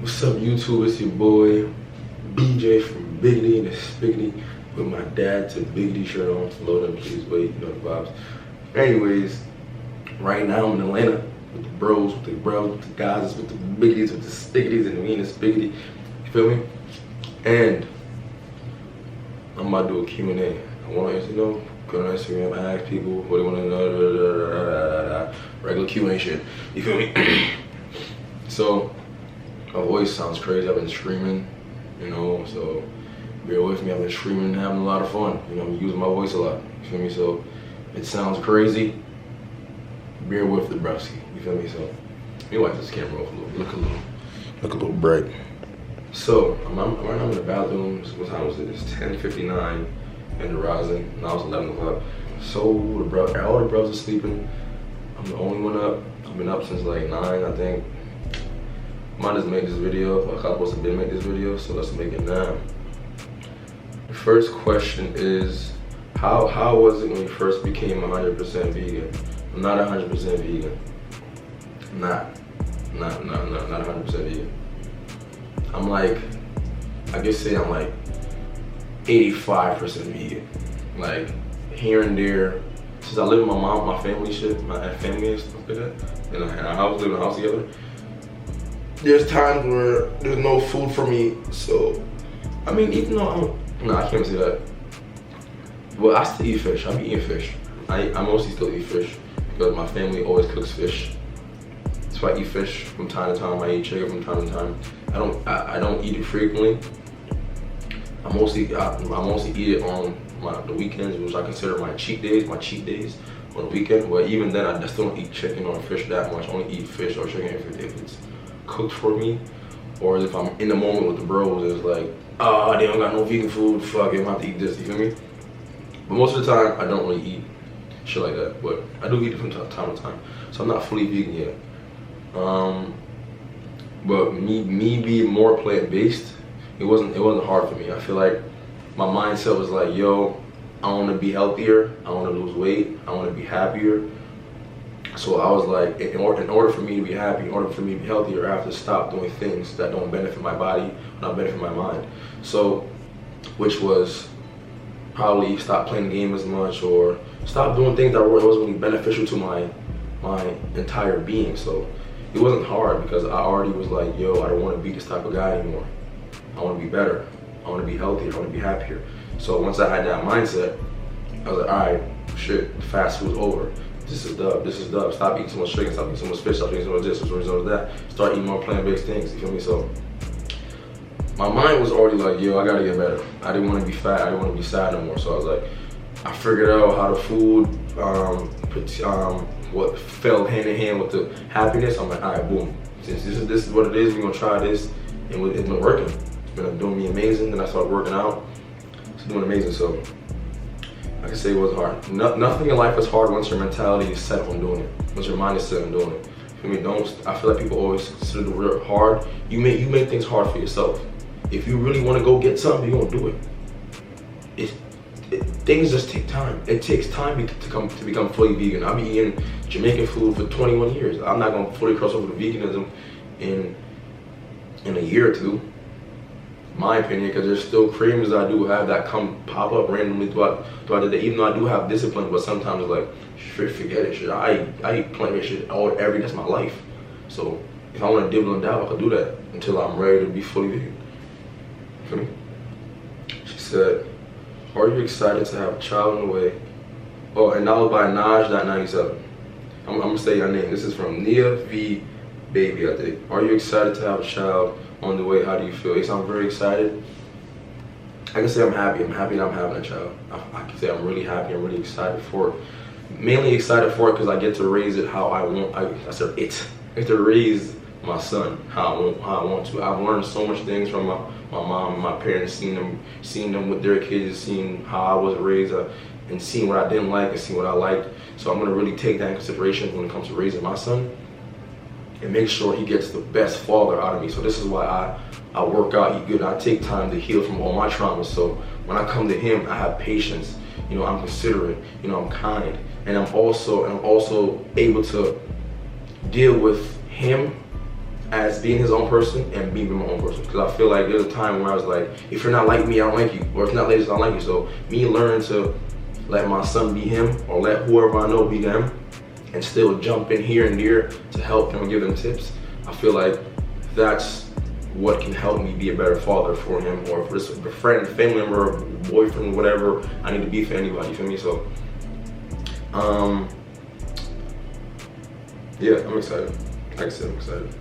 What's up, YouTube? It's your boy BJ from Biggity and Spiggity with my dad to Biggity shirt on. Load up, please wait. You know the vibes. Anyways, right now I'm in Atlanta with the bros, with the bros, with the guys, with the Biggities, with the Spiggities, and me and the Spiggity. You feel me? And I'm about to do a Q&A. I want to, go on Instagram, ask people what they want to know, regular Q&A shit. You feel me? So, my voice sounds crazy. I've been screaming, so bear with me. I've been screaming and having a lot of fun. I'm using my voice a lot. You feel me? So, it sounds crazy. Bear with the brusky. You feel me? So, let me wipe this camera off a little. Look a little bright. So, right now I'm in the bathroom. What time was it? It's 10:59 in the rising. Now it's 11 o'clock. So, all the BRUVS are sleeping. I'm the only one up. I've been up since like 9, I think. Might just make this video. I'm supposed to make this video, so let's make it now. The first question is, how was it when you first became 100% vegan? I'm not 100% vegan. Not 100% vegan. I'm like, I guess say I'm like 85% vegan. Like here and there, since I live with my family and stuff like that, and I was living in a house together. There's times where there's no food for me, so I mean, even though I can't say that. Well, I still eat fish. I be eating fish. I mostly still eat fish because my family always cooks fish. So I eat fish from time to time. I eat chicken from time to time. I don't eat it frequently. I mostly eat it on the weekends, which I consider my cheat days on the weekend. But even then, I still don't eat chicken or fish that much. I only eat fish or chicken if it's cooked for me, or if I'm in the moment with the bros, it's like, oh, they don't got no vegan food, fuck it, I'm gonna have to eat this, you feel me? But most of the time, I don't really eat shit like that, but I do eat it from time to time, so I'm not fully vegan yet. But me being more plant-based, it wasn't hard for me. I feel like my mindset was like, yo, I wanna be healthier, I wanna lose weight, I wanna be happier. So I was like, in order for me to be happy, in order for me to be healthier, I have to stop doing things that don't benefit my body, not benefit my mind. So, which was probably stop playing the game as much, or stop doing things that wasn't really beneficial to my entire being. So it wasn't hard because I already was like, yo, I don't want to be this type of guy anymore. I want to be better. I want to be healthier. I want to be happier. So once I had that mindset, I was like, all right, shit, fast food's over. This is dub. Stop eating so much chicken, stop eating so much fish, stop eating so much this, so much that. Start eating more plant-based things, you feel me? So my mind was already like, yo, I gotta get better. I didn't want to be fat, I didn't want to be sad no more. So I was like, I figured out how the food, what fell hand in hand with the happiness. I'm like, all right, boom. Since this is what it is, we're gonna try this, and it's been working. It's been doing me amazing. Then I started working out. It's doing amazing. So I can say it was hard. Nothing in life is hard once your mentality is set on doing it. Once your mind is set on doing it. I mean, I feel like people always consider the word hard. You make things hard for yourself. If you really want to go get something, you're gonna do it. Things just take time. It takes time to become fully vegan. I've been eating Jamaican food for 21 years. I'm not gonna fully cross over to veganism in a year or two. My opinion, because there's still cravings I do have that pop up randomly throughout the day. Even though I do have discipline, but sometimes it's like, forget it, shit. I eat plant-based shit every day. That's my life. So if I want to dibble and dabble, I can do that until I'm ready to be fully vegan. Feel me? She said, "Are you excited to have a child on the way?" Oh, and that was by Naj.97. I'm gonna say your name. This is from Nia V Baby, I think. Are you excited to have a child on the way? How do you feel? Yes, I'm very excited. I can say I'm happy. I'm happy that I'm having a child. I can say I'm really happy. I'm really excited for it. Mainly excited for it because I get to raise it how I want. I get to raise my son how I want to. I've learned so much things from my mom and my parents, seeing them with their kids, seeing how I was raised, and seeing what I didn't like and seeing what I liked. So I'm gonna really take that in consideration when it comes to raising my son, and make sure he gets the best father out of me. So this is why I work out, eat good. I take time to heal from all my traumas. So when I come to him, I have patience. I'm considerate. I'm kind, and I'm also able to deal with him as being his own person and being my own person. Because I feel like there's a time where I was like, if you're not like me, I don't like you. Or if you're not ladies, I don't like you. So me learning to let my son be him, or let whoever I know be them, and still jump in here and there to help them and give them tips. I feel like that's what can help me be a better father for him, or for just a friend, family member, boyfriend, whatever I need to be for anybody, you feel me? So, yeah, I'm excited. Like I said, I'm excited.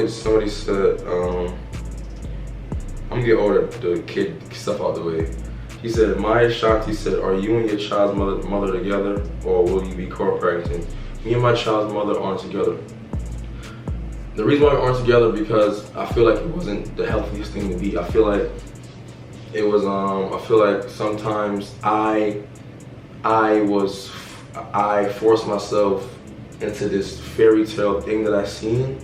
Somebody said, I'm gonna get all the kid stuff out the way. He said, Maya Shanti said, are you and your child's mother together, or will you be co-parenting? Me and my child's mother aren't together. The reason why we aren't together because I feel like it wasn't the healthiest thing to be. I feel like it was, I feel like sometimes I forced myself into this fairy tale thing that I seen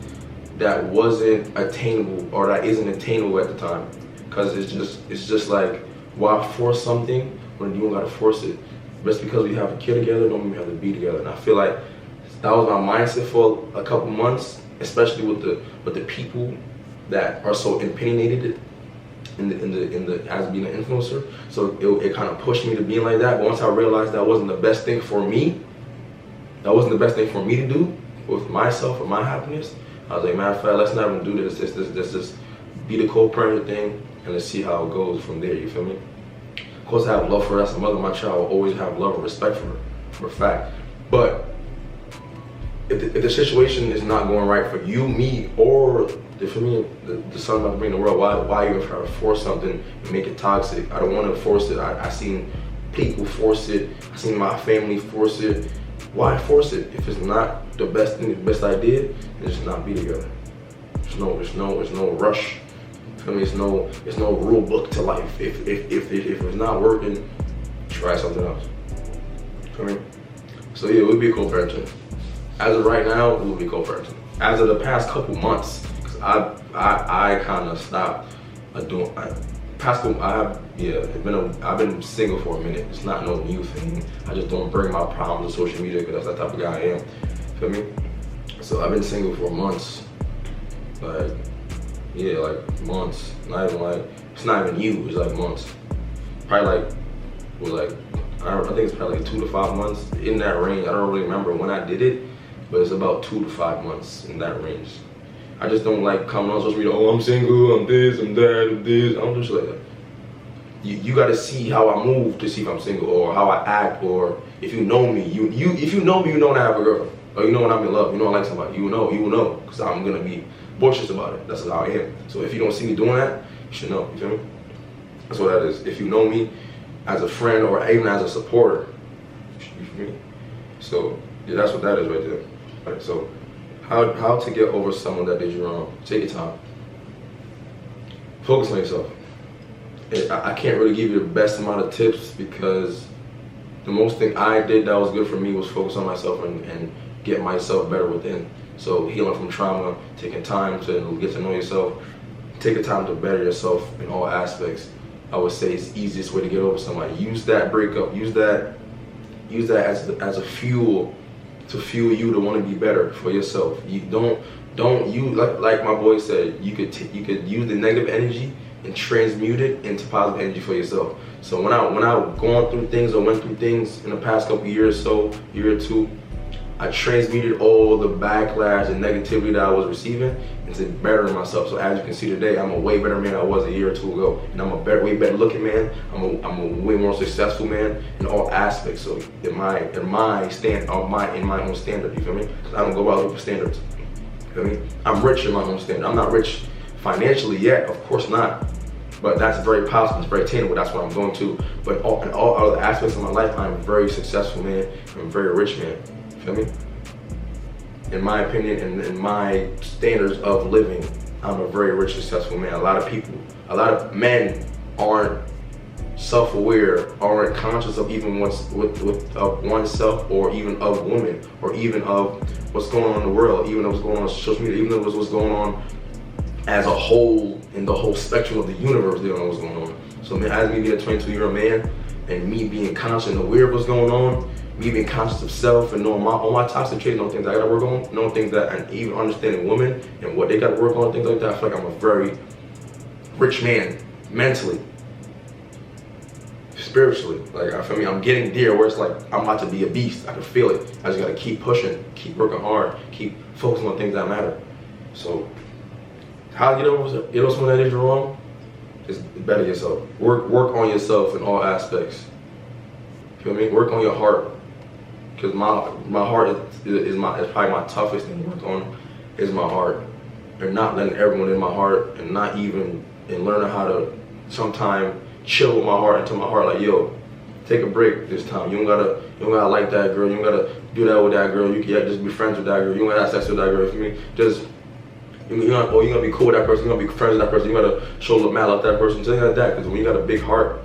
that wasn't attainable, or that isn't attainable at the time. Cause it's just like, why force something when you don't gotta force it? Just because we have a kid together don't mean we have to be together. And I feel like that was my mindset for a couple months, especially with the people that are so opinionated in the as being an influencer. So it kind of pushed me to being like that. But once I realized that wasn't the best thing for me, that wasn't the best thing for me to do with myself or my happiness, I was like, matter of fact, let's not even do this. Let's just be the co-parent thing, and let's see how it goes from there, you feel me? Of course, I have love for her as a mother. My child will always have love and respect for her, for a fact. But if the situation is not going right for you, me, or for me, the son about to bring the world, why you try to force something and make it toxic? I don't want to force it. I seen people force it. I seen my family force it. Why force it? If it's not the best thing, the best idea, then just not be together. There's no rush. I mean, it's no rule book to life. If it's not working, try something else. I mean, so yeah, we'll be co-parenting. As of right now, we'll be co-parenting. As of the past couple months, because I kind of stopped doing. I've been single for a minute. It's not no new thing. I just don't bring my problems to social media because that's the type of guy I am. Feel me? So I've been single for months. Like, yeah, like months. Not even like, it's not even you, it's like months. Probably like, I think it's probably like 2 to 5 months, in that range. I don't really remember when I did it, but it's about 2 to 5 months, in that range. I just don't like coming on social media, oh, I'm single, I'm this, I'm that, I'm this. I'm just like that. You gotta see how I move to see if I'm single, or how I act, or if you know me, if you know me, you know when I have a girl, or you know when I'm in love, you know I like somebody, you will know, because I'm gonna be boisterous about it. That's how I am. So if you don't see me doing that, you should know, you feel me? That's what that is. If you know me as a friend or even as a supporter, you feel me? So yeah, that's what that is right there. All right, so how to get over someone that did you wrong? Take your time. Focus on yourself. I can't really give you the best amount of tips, because the most thing I did that was good for me was focus on myself and get myself better within. So healing from trauma, taking time to get to know yourself, take the time to better yourself in all aspects. I would say it's the easiest way to get over somebody. Use that breakup, use that as a fuel to fuel you to want to be better for yourself. You don't use, like my boy said, you could use the negative energy and transmute it into positive energy for yourself. So when I gone through things or went through things in the past couple years, year or two, I transmuted all the backlash and negativity that I was receiving into bettering myself. So as you can see today, I'm a way better man I was a year or two ago, and I'm a way better looking man. I'm a way more successful man in all aspects. So in my own standard, you feel me? Because I don't go out with standards. You feel me? I'm rich in my own standard. I'm not rich financially yet, of course not. But that's very possible, it's very attainable, that's what I'm going to. But in all other aspects of my life, I'm a very successful man, I'm a very rich man. Feel me? In my opinion and in my standards of living, I'm a very rich, successful man. A lot of men aren't self-aware, aren't conscious of even of oneself, or even of women, or even of what's going on in the world, even of what's going on social media, even of what's going on as a whole, in the whole spectrum of the universe. They don't know what's going on. So man, as me being a 22-year-old man, and me being conscious and aware of what's going on, me being conscious of self and knowing all my toxic traits, knowing things I gotta work on, knowing things that, and even understanding women and what they gotta work on, things like that. I feel like I'm a very rich man, mentally, spiritually. Like, I feel me, I'm getting there where it's like, I'm about to be a beast. I can feel it. I just gotta keep pushing, keep working hard, keep focusing on things that matter. So, how to get over something that is wrong? Is better yourself. Work on yourself in all aspects. Feel me? Work on your heart. Because my heart is probably my toughest thing to work on, is my heart. And not letting everyone in my heart, and not even, and learning how to sometime chill with my heart, and tell my heart like, yo, take a break this time. You don't gotta like that girl. You don't gotta do that with that girl. You can just be friends with that girl. You don't gotta have sex with that girl. For me, just you're gonna be cool with that person. You're gonna be friends with that person. You gotta show a little mad at that person. Something like that. Because when you got a big heart,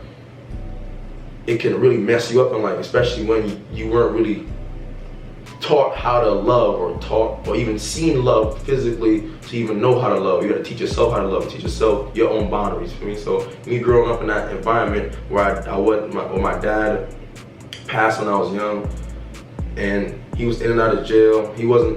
it can really mess you up in life, especially when you weren't really taught how to love, or even seen love physically to even know how to love. You gotta teach yourself how to love, teach yourself your own boundaries, for me. So me growing up in that environment where my dad passed when I was young, and he was in and out of jail. He was a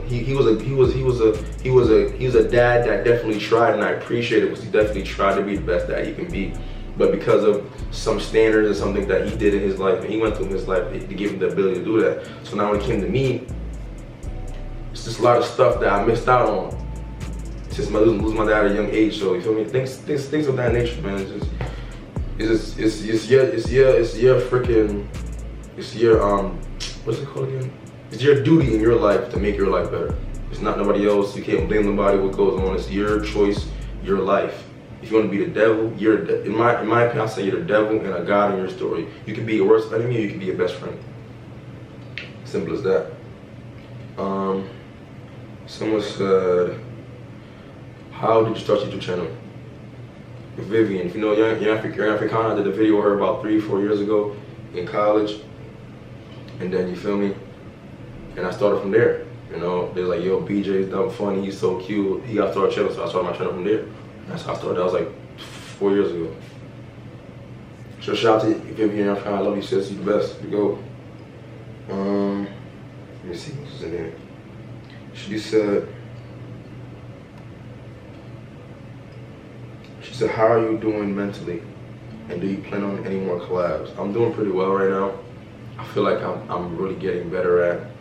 dad that definitely tried, and I appreciate it, because he definitely tried to be the best dad he can be. But because of some standards and something that he did in his life, and he went through in his life, to give him the ability to do that. So now when it came to me, it's just a lot of stuff that I missed out on. It's just losing my dad at a young age. So you feel me? Things of that nature, man. It's your what's it called again? It's your duty in your life to make your life better. It's not nobody else. You can't blame nobody what goes on. It's your choice, your life. If you want to be the devil, in my opinion, I say you're the devil and a God in your story. You can be your worst enemy, or you can be your best friend. Simple as that. Someone said, how did you start your YouTube channel? Vivian, if you know Young Africana, I did a video with her about 3-4 years ago in college. And then, you feel me? And I started from there. You know, they're like, yo, BJ's dumb funny, he's so cute. He got to start a channel, so I started my channel from there. That's how I started. That was like 4 years ago. So shout out to Vivian Africana. I love you, sis. You the best. You go. Let me see what's in there. She said, how are you doing mentally? And do you plan on any more collabs? I'm doing pretty well right now. I feel like I'm really getting better at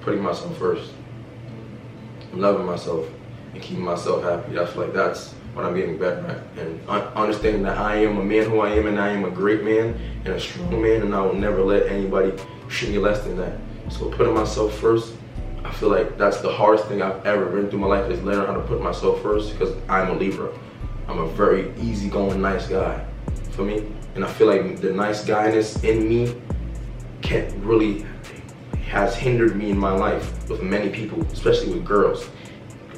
putting myself first. I'm loving myself and keeping myself happy. I feel like that's what I'm getting better at. And understanding that I am a man who I am, and I am a great man and a strong man, and I will never let anybody treat me less than that. So putting myself first, I feel like that's the hardest thing I've ever been through my life, is learning how to put myself first, because I'm a Libra. I'm a very easygoing, nice guy, for me. And I feel like the nice guyness in me has hindered me in my life with many people, especially with girls.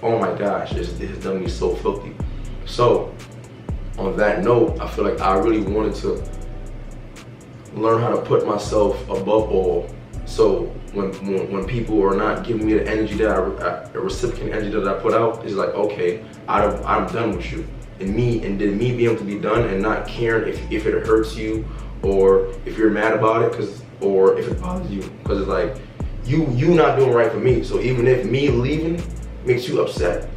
Oh my gosh, it has done me so filthy. So, on that note, I feel like I really wanted to learn how to put myself above all. So when people are not giving me the energy that the reciprocating energy that I put out, it's like, okay, I'm done with you. And then me being able to be done and not caring if it hurts you, or if you're mad about it, or if it bothers you, because it's like you not doing right for me. So even if me leaving makes you upset,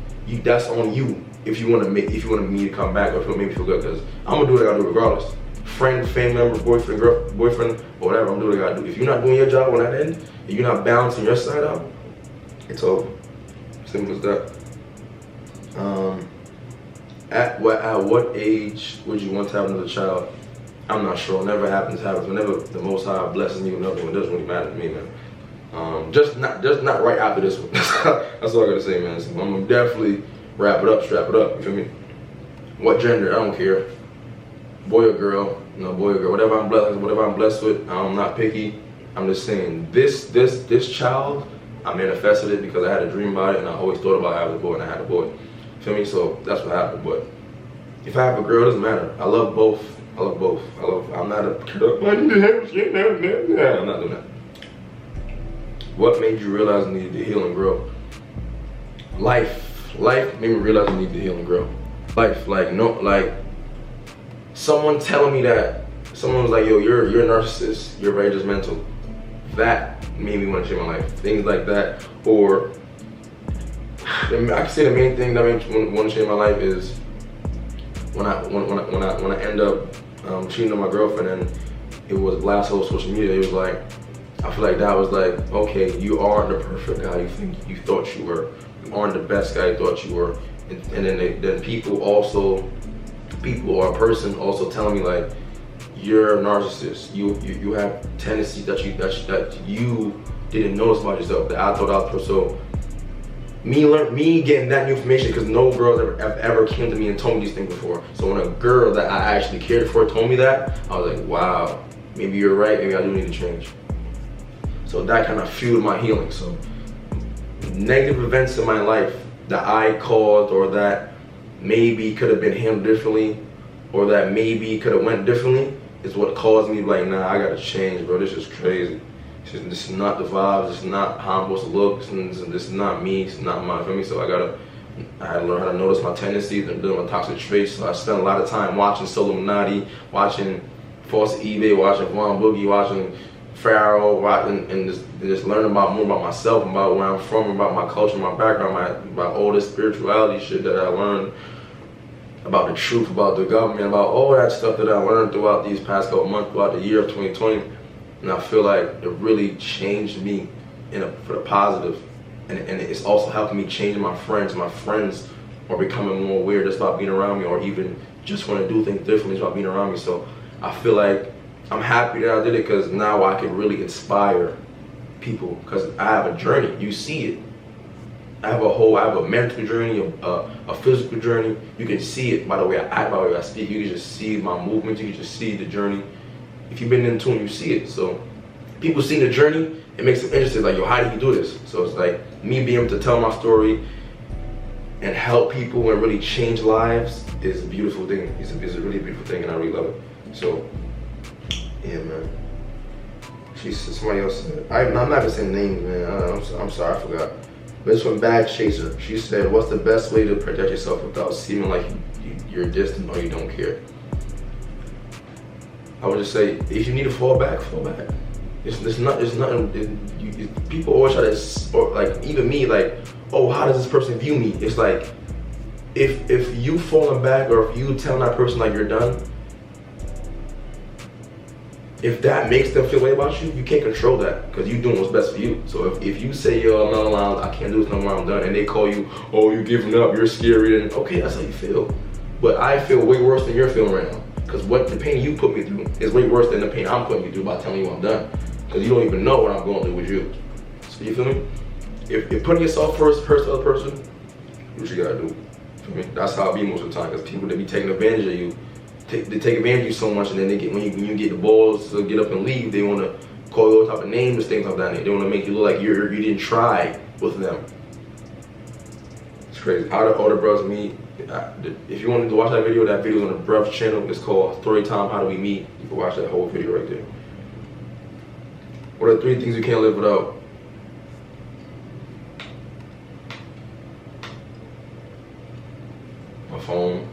that's on you. If you want me to come back, or if you make me feel good, because I'm gonna do what I gotta do regardless. Friend, family member, boyfriend, or whatever, I'm doing what I gotta do. If you're not doing your job on that end, and you're not balancing your side out, it's over. Simple as that. At what age would you want to have another child? I'm not sure. Never happens. Whenever the Most High blesses me with another one, it doesn't really matter to me, man. Just not right after this one. That's all I gotta say, man. So I'm gonna definitely strap it up. You feel me? What gender? I don't care. Boy or girl? No, boy or girl. Whatever I'm blessed with. I'm not picky. I'm just saying this child, I manifested it because I had a dream about it, and I always thought about having a boy, and I had a boy. Feel me? So that's what happened. But if I have a girl, it doesn't matter. I love both. I'm not a I'm not doing that. What made you realize you needed to heal and grow? Life made me realize I needed to heal and grow. Someone telling me that, someone was like, yo, you're a narcissist, you're very judgmental. That made me want to change my life. Things like that. Or I can say the main thing that made me want to change my life is when I end up cheating on my girlfriend, and it was blast whole social media. It was like, I feel like that was like, okay, you aren't the perfect guy you thought you were. You aren't the best guy you thought you were. And then people or a person also telling me like, you're a narcissist. You have tendencies that you didn't notice about yourself that I thought I was. So me getting that new information, because no girls ever came to me and told me these things before. So when a girl that I actually cared for told me that, I was like, wow, maybe you're right. Maybe I do need to change. So that kind of fueled my healing. So negative events in my life that I caused, or that maybe could have been handled differently, or that maybe could have went differently, is what caused me to be like, nah, I gotta change, bro. This is crazy. This is not the vibes. This is not how I'm supposed to look. This is not me. It's not my family. So I had to learn how to notice my tendencies and build my toxic traits. So I spent a lot of time watching Illuminati, watching False eBay, watching Vaughn Boogie, watching Pharaoh, and just learning more about myself, about where I'm from, about my culture, my background, about all this spirituality shit that I learned, about the truth, about the government, about all that stuff that I learned throughout these past couple months, throughout the year of 2020. And I feel like it really changed me for the positive. And it's also helping me change my friends. My friends are becoming more aware just about being around me, or even just want to do things differently about being around me. So I feel like I'm happy that I did it, because now I can really inspire people, because I have a journey. You see it. I have a mental journey, a physical journey. You can see it by the way I act, by the way I speak. You can just see my movements. You can just see the journey. If you've been in tune, you see it. So people see the journey, it makes them interested. Like, yo, how do you do this? So it's like me being able to tell my story and help people and really change lives is a beautiful thing. It's a really beautiful thing, and I really love it. So yeah, man. Somebody else said, I'm not even saying names, man. I'm sorry, I forgot. But it's from Bad Chaser. She said, what's the best way to protect yourself without seeming like you're distant or you don't care? I would just say, if you need to fall back, fall back. It's nothing. People always try to, or like even me, like, oh, how does this person view me? It's like, if you falling back, or if you telling that person like you're done, if that makes them feel way about you, you can't control that, because you're doing what's best for you. So if you say, yo, I'm not allowed, I can't do this no more, I'm done, and they call you, oh, you're giving up, you're scary, and okay, that's how you feel. But I feel way worse than you're feeling right now, because what the pain you put me through is way worse than the pain I'm putting you through by telling you I'm done, because you don't even know what I'm going through with you. So you feel me? If you're putting yourself first, the other person, what you gotta do? Feel me? That's how it be most of the time, because people that be taking advantage of you, they take advantage of you so much, and then they get when you get the balls to get up and leave, they want to call you all type of names, things like that. They want to make you look like you didn't try with them. It's crazy. How do older bros meet? If you wanted to watch that video is on the BRUVS channel. It's called Story Time. How do we meet? You can watch that whole video right there. What are 3 things you can't live without? My phone.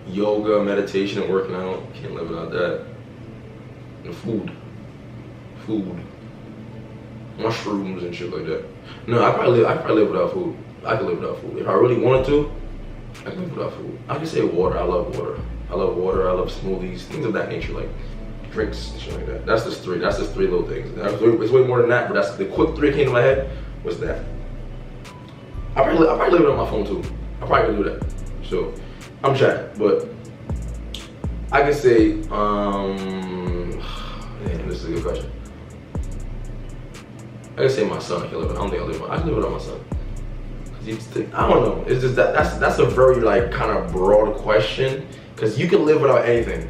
Yoga, meditation, and working out. Can't live without that. And food. Mushrooms and shit like that. No, I probably live without food. I can live without food. If I really wanted to, I can live without food. I can say water. I love water. I love water. I love smoothies, things of that nature, like drinks and shit like that. That's just 3. That's just 3 little things. It's way more than that, but that's the quick 3 came to my head was that. I probably live without my phone too. I probably could do that. So I'm chatting, but I can say, man, this is a good question. I can say my son. I can live. I don't think I can live without my son. I don't know. It's just that's a very like kind of broad question, because you can live without anything.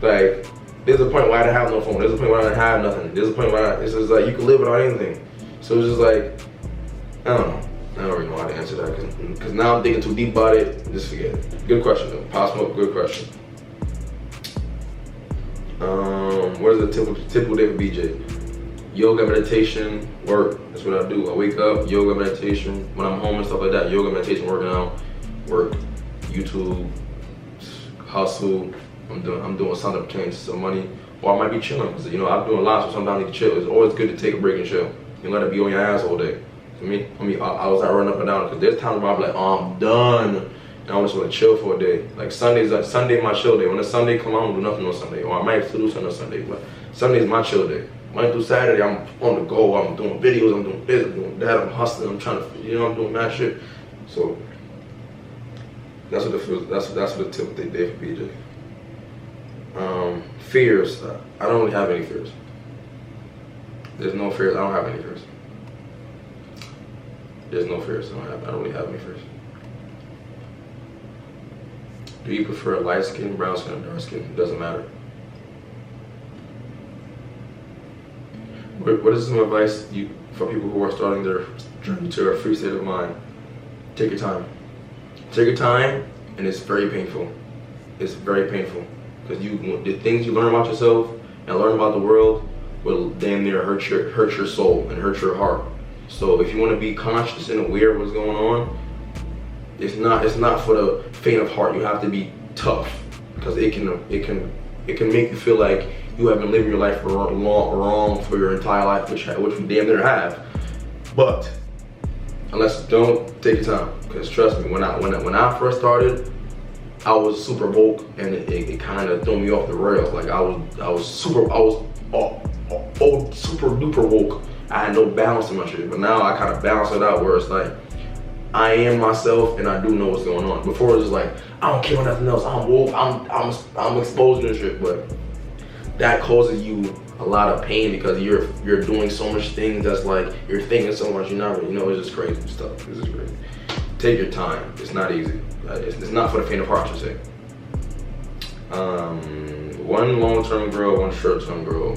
Like, there's a point where I didn't have no phone. There's a point where I didn't have nothing. There's a point where it's just like you can live without anything. So it's just like, I don't know. I don't really know how to answer that, because now I'm thinking too deep about it. Just forget it. Good question though. Pop Smoke, good question. What is a typical day for BJ? Yoga, meditation, work. That's what I do. I wake up, yoga, meditation. When I'm home and stuff like that, yoga, meditation, working out, work, YouTube, hustle. I'm doing something pertaining to some money. or I might be chilling. Cause you know I'm doing a lot, so sometimes I need to chill. It's always good to take a break and chill. You let it be on your ass all day. To me, I was out running up and down because there's times where I'm like, oh, I'm done, and I just want to chill for a day. Like Sunday my chill day. When the Sunday come out, I don't do nothing on Sunday, or I might still do something on Sunday, but Sunday's my chill day. Monday through Saturday, I'm on the go. I'm doing videos. I'm doing this. I'm doing that. I'm hustling. I'm trying to, you know, I'm doing that shit. So that's what it feels. That's what the tip they did for BJ. Fears. I don't really have any fears. There's no fears. I don't have any fears. There's no fears. I don't really have any fears. Do you prefer light skin, brown skin, or dark skin? It doesn't matter. What is some advice for people who are starting their journey to a free state of mind? Take your time. Take your time, and it's very painful. It's very painful because the things you learn about yourself and learn about the world will damn near hurt your soul and hurt your heart. So if you want to be conscious and aware of what's going on, it's not for the faint of heart. You have to be tough because it can make you feel like you have been living your life wrong for your entire life, which we damn near have. But unless don't take your time, because trust me, when I first started, I was super woke, and it kind of threw me off the rails. Like I was super duper woke. I had no balance in my shit, but now I kind of balance it out where it's like I am myself and I do know what's going on. Before it was just like I don't care about nothing else. I'm woke. I'm exposed to this shit, but that causes you a lot of pain because you're doing so much things that's like you're thinking so much. You're not really, you know, it's just crazy stuff. This is crazy. Take your time. It's not easy. It's not for the faint of heart, I should say. One long-term girl, one short-term girl.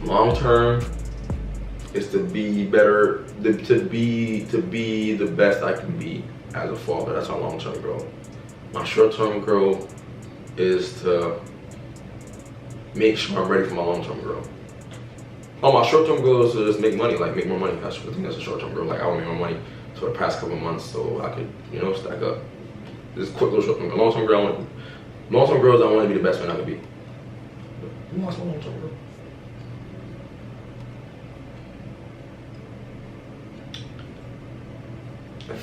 Long term is to be better, to be the best I can be as a father. That's my long term goal. My short term goal is to make sure I'm ready for my long term goal. Oh, my short term goal is to just make money, like make more money. I think that's a short term goal. Like I want to make more money for the past couple of months so I could, you know, stack up. This quick little short term goal. Long term goal is I want to be the best man I could be. What's my long term goal? I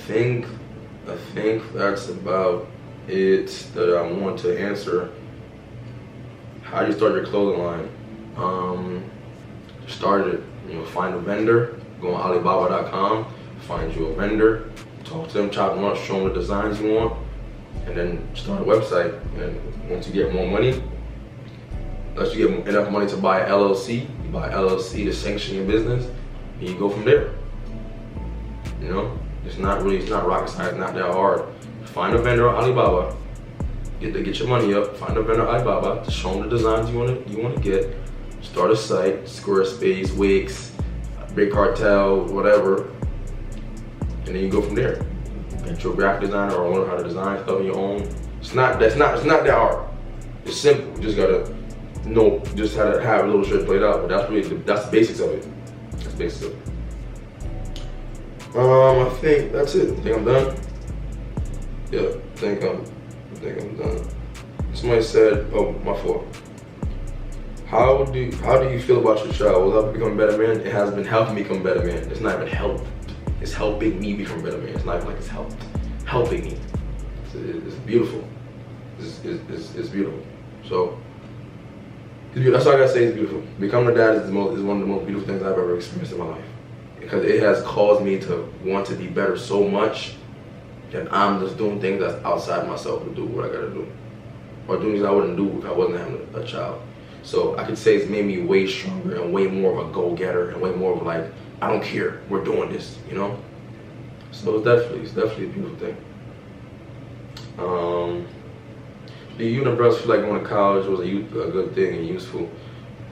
think that's about it that I want to answer. How do you start your clothing line? Start it, you know, find a vendor, go on Alibaba.com, find you a vendor, talk to them, chop them up, show them the designs you want, and then start a website. And once you get more money, once you get enough money to buy an LLC, you buy an LLC to sanction your business, and you go from there. You know? It's not rocket science, it's not that hard. Find a vendor on Alibaba, get your money up, find a vendor on Alibaba to show them the designs you want to get, start a site, Squarespace, Wix, Big Cartel, whatever, and then you go from there. Get your graphic designer or learn how to design stuff on your own. It's not that hard. It's simple. You just gotta know, just how to have a little shit played out. But that's the basics of it. That's the basics of it. I think that's it. I think I'm done. Yeah, I think I'm done. Somebody said, oh, my fault. How do you feel about your child? Will it help you become a better man? It has been helping me become a better man. It's not even helped. It's helping me become a better man. It's not even like it's helping me. It's beautiful. It's beautiful. So that's all I gotta say. It's beautiful. Becoming a dad is one of the most beautiful things I've ever experienced in my life. Because it has caused me to want to be better so much that I'm just doing things that's outside myself to do what I gotta do. Or doing things I wouldn't do if I wasn't having a child. So I could say it's made me way stronger and way more of a go-getter and way more of like, I don't care, we're doing this, you know? So it's definitely a beautiful thing. Do you and the brothers feel like going to college was a good thing and useful?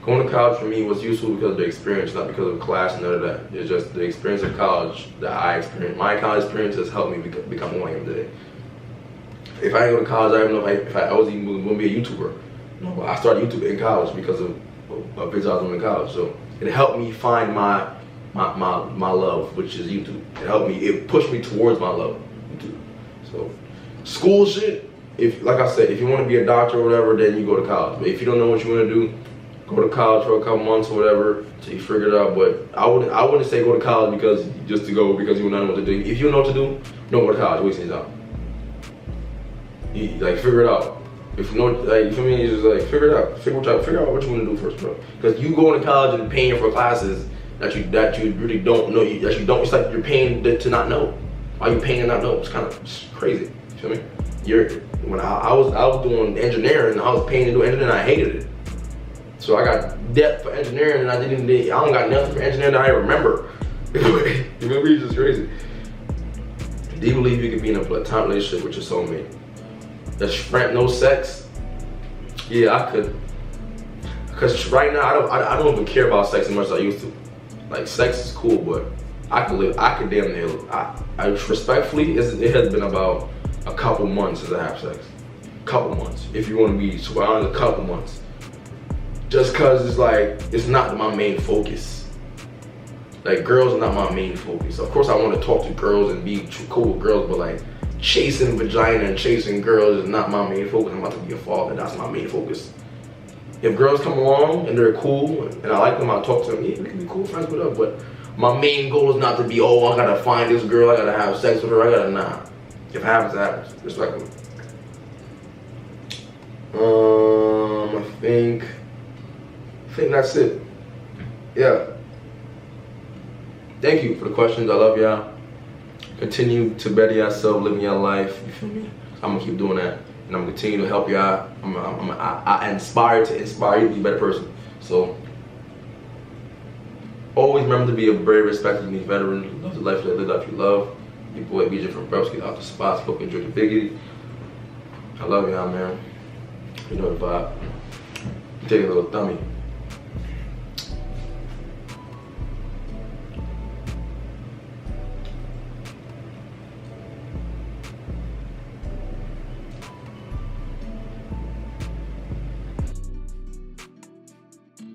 Going to college for me was useful because of the experience, not because of class and none of that. It's just the experience of college that I experienced. My college experience has helped me become who I am today. If I didn't go to college, I don't know if I was even going to be a YouTuber. No, I started YouTube in college because of videos I was doing in college. So it helped me find my love, which is YouTube. It pushed me towards my love, YouTube. So school shit, if like I said, if you want to be a doctor or whatever, then you go to college. But if you don't know what you want to do, go to college for a couple months or whatever till you figure it out. But I wouldn't say go to college because just to go because you don't know what to do. If you know what to do, don't go to college. Wasting your time. Like figure it out. If you know, like you feel me, you just like figure it out. Figure out what you want to do first, bro. Because you going to college and paying for classes that you really don't know. It's like you're paying to not know. Why are you paying to not know? It's kind of crazy. You feel me? When I was doing engineering, I was paying to do engineering, and I hated it. So I got debt for engineering, and I don't got nothing for engineering that I remember. You feel me? It's just crazy. Do you believe you could be in a platonic relationship with your soulmate? That's no sex? Yeah, I could. Cause right now I don't even care about sex as much as I used to. Like sex is cool, but I could damn near. I respectfully, it has been about a couple months since I have sex. Couple months. If you want to be super honest, a couple months. Just cause it's like it's not my main focus. Like girls are not my main focus. Of course I want to talk to girls and be cool with girls, but like chasing vagina and chasing girls is not my main focus. I'm about to be a father. That's my main focus. If girls come along and they're cool and I like them, I'll talk to them. Yeah, we can be cool friends with them. But my main goal is not to be, oh, I gotta find this girl, I gotta have sex with her, I gotta nah. If it happens, it happens. Respectfully. I think that's it. Yeah. Thank you for the questions. I love y'all. Continue to better yourself, living your life. You feel me? I'm gonna keep doing that, and I'm gonna continue to help you out. I inspire you to be a better person. So always remember to be a brave, respected, unique veteran. Love the life you love. Your boy BJ from BRUVS, get out the spot, spoke and drink the biggie. I love y'all, man. You know the vibe. Take a little thummy.